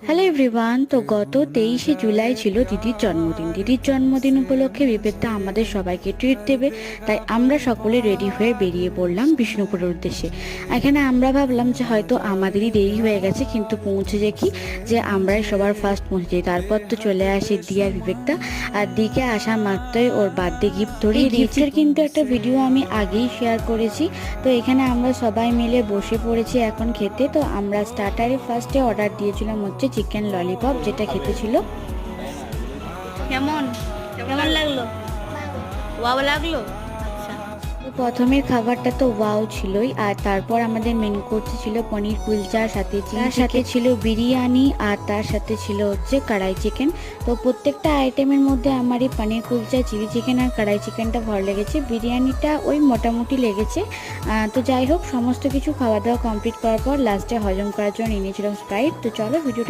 Hello everyone, তো গত 23শে জুলাই ছিল দিদির জন্মদিন। দিদির জন্মদিন উপলক্ষে বিবেকদা আমাদের সবাইকে ট্রিট দেবে, তাই আমরা সকলে রেডি হয়ে বেরিয়ে পড়লাম বিষ্ণুপুরের উদ্দেশ্যে। এখানে আমরা ভাবলাম যে হয়তো আমাদেরই দেরি হয়ে গেছে, কিন্তু পৌঁছে যে কি যে আমরাই সবার ফার্স্ট পৌঁছে যাই। তারপর তো চলে আসে দি আর বিবেকদা, আর দিকে আসা মাত্রই ওর বার্থডে গিফট ধরিয়ে দিয়েছে। কিন্তু একটা ভিডিও আমি আগেই শেয়ার করেছি। তো এখানে আমরা সবাই মিলে বসে পড়েছি এখন খেতে। তো আমরা স্টার্টারে ফার্স্টে অর্ডার দিয়েছিলাম হচ্ছে চিকেন ললিপপ, যেটা খেতে ছিল। কেমন কেমন লাগলো? ওয়াও লাগলো। তো প্রথমের খাবারটা তো ওয়াও ছিলই, আর তারপর আমাদের মেনু কোর্সে ছিল পনির কুলচা, সাথে সাথে ছিল বিরিয়ানি, আর তার সাথে ছিল হচ্ছে কড়াই চিকেন। তো প্রত্যেকটা আইটেমের মধ্যে আমার এই পনির কুলচা, চিলি চিকেন আর কড়াই চিকেনটা ভালো লেগেছে। বিরিয়ানিটা ওই মোটামুটি লেগেছে। তো যাই হোক, সমস্ত কিছু খাওয়া দাওয়া কমপ্লিট করার পর লাস্টে হজম করার জন্য নিয়েছিলাম স্প্রাইট। তো চলো ভিডিওটা